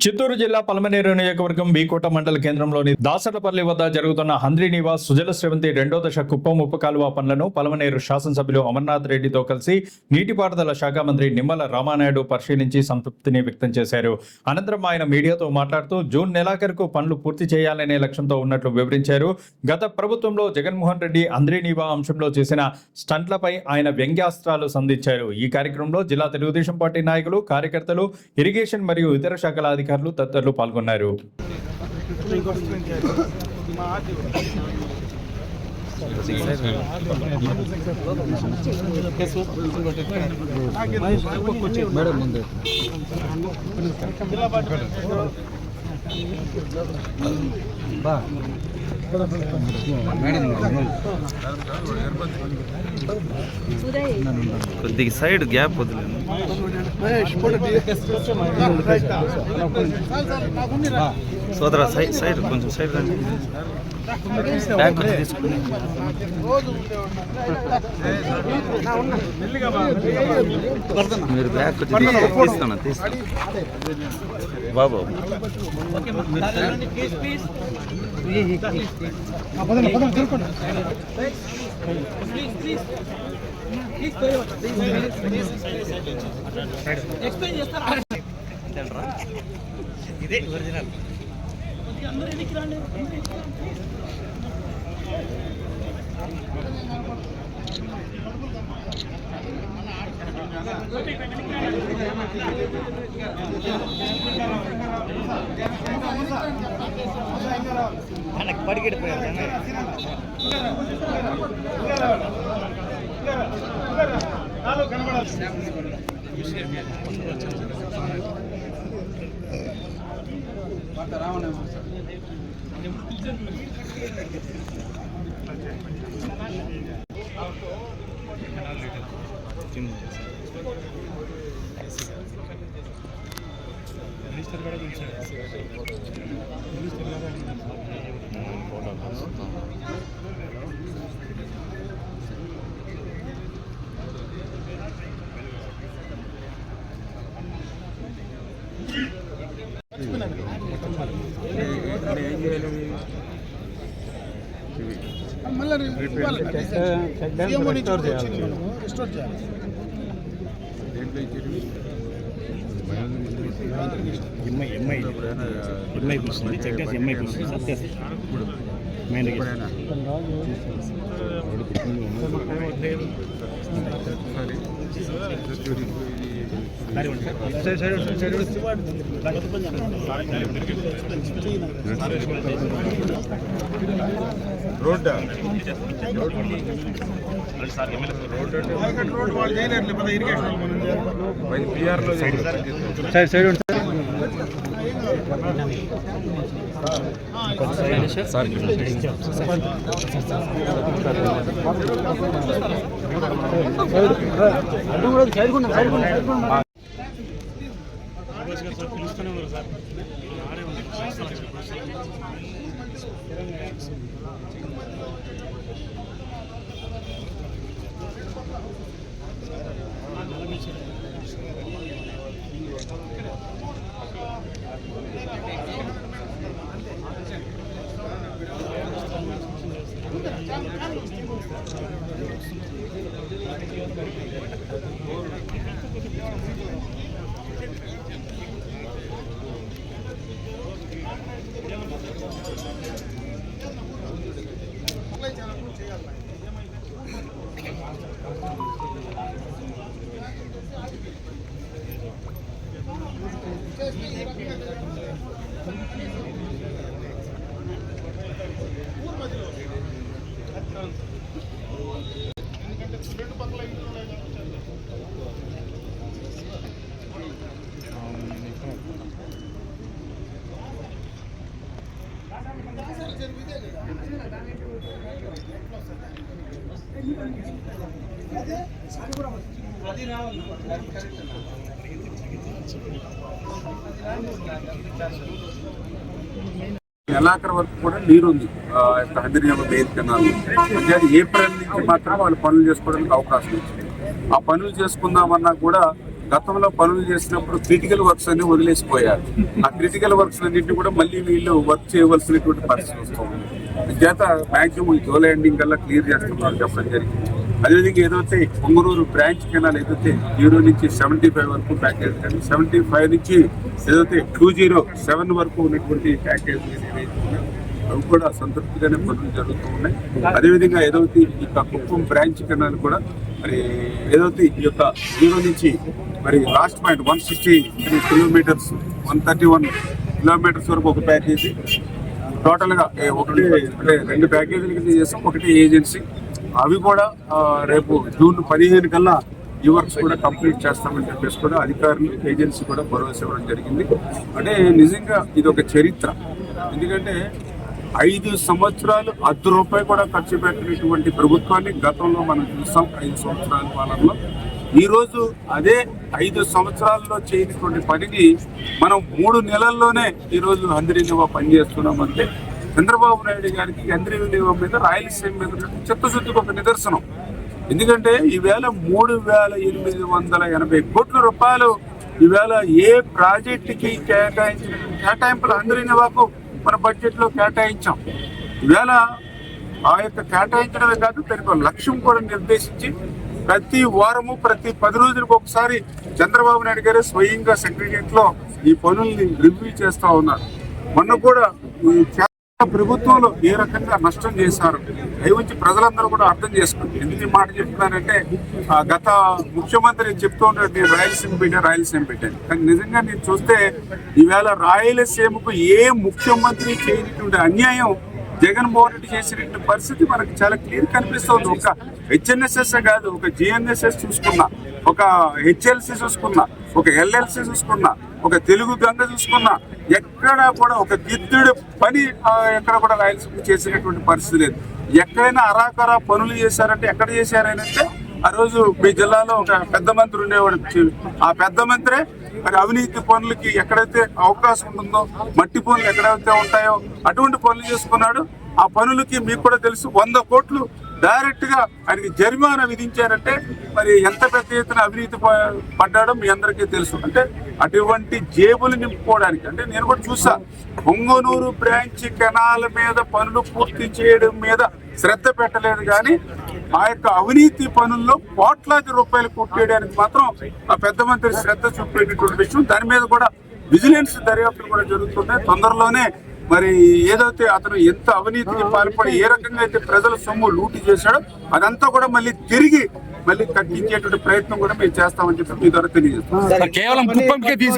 చిత్తూరు జిల్లా పలమనేరు నియోజకవర్గం బీకోట మండల కేంద్రంలోని దాసరపల్లి వద్ద జరుగుతున్న హంద్రీ నివాస్ సుజల శ్రవంతి 2వ దశ కుప్పం ఉప కాలువ పనులను పలమనేరు శాసనసభ్యులు అమర్నాథ్ రెడ్డితో కలిసి నీటిపారుదల శాఖ మంత్రి నిమ్మల రామానాయుడు పరిశీలించి సంతృప్తిని వ్యక్తం చేశారు. అనంతరం ఆయన మీడియాతో మాట్లాడుతూ జూన్ నెలాఖరుకు పనులు పూర్తి చేయాలనే లక్ష్యంతో ఉన్నట్లు వివరించారు. గత ప్రభుత్వంలో జగన్మోహన్ రెడ్డి హంద్రీ నివా అంశంలో చేసిన స్టంట్లపై ఆయన వ్యంగ్యాస్త్రాలు సంధించారు. ఈ కార్యక్రమంలో జిల్లా తెలుగుదేశం పార్టీ నాయకులు, కార్యకర్తలు, ఇరిగేషన్ మరియు ఇతర శాఖల అధికారులు తదితరులు పాల్గొన్నారు. కొద్దిగా సైడ్ గ్యాప్ వదిలేదు. సోదరా సైడ్ కొంచెం సైడ్ రండి. బ్యాక్ వచ్చి తీసుకుని మీరు బ్యాక్ వచ్చి తీస్తాను బాబు. ఇదే ఒరిజినల్. పడికెడిపోయారు. ఎంఐ కూర్చుంది, చెక్ చేసి ఎంఐ కూర్చుంది. సత్యాసి మెయిన్ రోడ్ నెలాఖరు వరకు కూడా నీరు ఉంది హంద్రీనివా మెయిన్ కెనాల్. అంటే ఏప్రిల్ నుంచి మాత్రం వాళ్ళు పనులు చేసుకోవడానికి అవకాశం ఇచ్చింది. ఆ పనులు చేసుకుందామన్నా కూడా గతంలో పనులు చేసినప్పుడు క్రిటికల్ వర్క్స్ అన్ని వదిలేసిపోయారు. ఆ క్రిటికల్ వర్క్స్ అన్నింటినీ కూడా మళ్ళీ వీళ్ళు వర్క్ చేయవలసినటువంటి పరిస్థితి వస్తుంది. చేత మాక్సిమం ఈ జూలై ఎండింగ్ కల్లా క్లియర్ చేస్తున్నారు చెప్పడం జరిగింది. అదేవిధంగా ఏదైతే పొంగనూరు బ్రాంచ్ కెనాల్ ఏదైతే 0 నుంచి 75 వరకు ప్యాకేజ్ కానీ 75 నుంచి ఏదైతే 207 వరకు ఉన్నటువంటి ప్యాకేజ్ అవి కూడా సంతృప్తిగానే పనులు జరుగుతూ ఉన్నాయి. అదేవిధంగా ఏదైతే ఈ యొక్క కుప్పం బ్రాంచ్ కెనాల్ కూడా మరి ఏదైతే ఈ యొక్క 0 నుంచి మరి లాస్ట్ పాయింట్ 163 కిలోమీటర్స్ 131 కిలోమీటర్స్ వరకు ఒక ప్యాకేజీ, టోటల్ గా ఒకటి అంటే 2 ప్యాకేజీలు కింద చేస్తాం, ఒకటి ఏజెన్సీ. అవి కూడా రేపు జూన్ 15 కల్లా ఈ వర్క్స్ కూడా కంప్లీట్ చేస్తామని చెప్పేసి కూడా అధికారులు ఏజెన్సీ కూడా భరోసా ఇవ్వడం జరిగింది. అంటే నిజంగా ఇది ఒక చరిత్ర. ఎందుకంటే 5 సంవత్సరాలు ₹1 కూడా ఖర్చు పెట్టినటువంటి ప్రభుత్వాన్ని గతంలో మనం చూస్తాం. 5 సంవత్సరాల పాలనలో ఈరోజు అదే 5 సంవత్సరాల్లో చేయనటువంటి పనిని మనం 3 నెలల్లోనే ఈరోజు హంద్రీనివా పనిచేస్తున్నామంటే చంద్రబాబు నాయుడు గారికి హంద్రీనివా మీద రాయలసీమ మీద చిత్తశుద్ధికి ఒక నిదర్శనం. ఎందుకంటే ఈవేళ 3,880 కోట్ల రూపాయలు ఈవేళ ఏ ప్రాజెక్టుకి కేటాయింపులు హంద్రీనివాకు మన బడ్జెట్ లో కేటాయించాం. ఈవేళ ఆ యొక్క కేటాయించడమే కాదు దానికి లక్ష్యం కూడా నిర్దేశించి ప్రతి వారము ప్రతి 10 రోజులకు ఒకసారి చంద్రబాబు నాయుడు గారు స్వయంగా సెక్రటరియట్ లో ఈ పనుల్ని రివ్యూ చేస్తా ఉన్నారు. మొన్న కూడా ఈ ప్రభుత్వంలో ఏ రకంగా నష్టం చేశారు దయవుంచి ప్రజలందరూ కూడా అర్థం చేసుకోండి. ఎందుకు ఈ మాట చెప్తున్నానంటే గత ముఖ్యమంత్రి చెప్తూ ఉంటాడు నేను రాయలసీమ పెట్టాను. కానీ నిజంగా నేను చూస్తే ఈవేళ రాయలసీమకు ఏ ముఖ్యమంత్రి చేయనటువంటి అన్యాయం జగన్మోహన్ రెడ్డి చేసినటువంటి పరిస్థితి మనకు చాలా క్లియర్ కనిపిస్తుంది. ఒక హెచ్ఎన్ఎస్ఎస్ కాదు, ఒక జిఎన్ఎస్ఎస్ చూసుకున్నా, ఒక హెచ్ఎల్సి చూసుకున్నా, ఒక ఎల్ఎల్సి చూసుకున్నా, ఒక తెలుగు గంగ చూసుకున్నా, ఎక్కడ కూడా ఒక గిద్దుడు పని ఎక్కడ కూడా రాయలసీమ చేసినటువంటి పరిస్థితి లేదు. ఎక్కడైనా అరాకరా పనులు చేశారంటే ఎక్కడ చేశారంటే ఆ రోజు మీ జిల్లాలో ఒక పెద్ద మంత్రి ఉండేవాడు. ఆ పెద్ద మంత్రే మరి అవినీతి పనులకి ఎక్కడైతే అవకాశం ఉంటుందో, మట్టి పనులు ఎక్కడైతే ఉంటాయో అటువంటి పనులు చేసుకున్నాడు. ఆ పనులకి మీకు కూడా తెలుసు 100 కోట్లు డైరెక్ట్ గా ఆయనకి జరిమానా విధించారంటే మరి ఎంత పెద్ద ఎత్తున అవినీతి పడ్డాడో మీ అందరికీ తెలుసు. అంటే అటువంటి జేబులు నింపుకోవడానికి అంటే నేను కూడా చూసా పొంగనూరు బ్రాంచ్ కెనాల్ మీద పనులు పూర్తి చేయడం మీద శ్రద్ధ పెట్టలేదు, కానీ ఆ యొక్క అవినీతి పనుల్లో కోట్లాది రూపాయలు కొట్టేయడానికి మాత్రం ఆ పెద్ద మంత్రి శ్రద్ధ చూపేటటువంటి విషయం. దాని మీద కూడా విజిలెన్స్ దర్యాప్తులు కూడా జరుగుతున్నాయి. తొందరలోనే మరి ఏదైతే అతను ఎంత అవినీతికి పాల్పడి ఏ రకంగా అయితే ప్రజల సొమ్ము లూటీ చేశాడో అదంతా కూడా మళ్ళీ తిరిగి కట్టించేటువంటి ప్రయత్నం కూడా మేము చేస్తామని చెప్పి మీ ద్వారా తెలియజేస్తాం.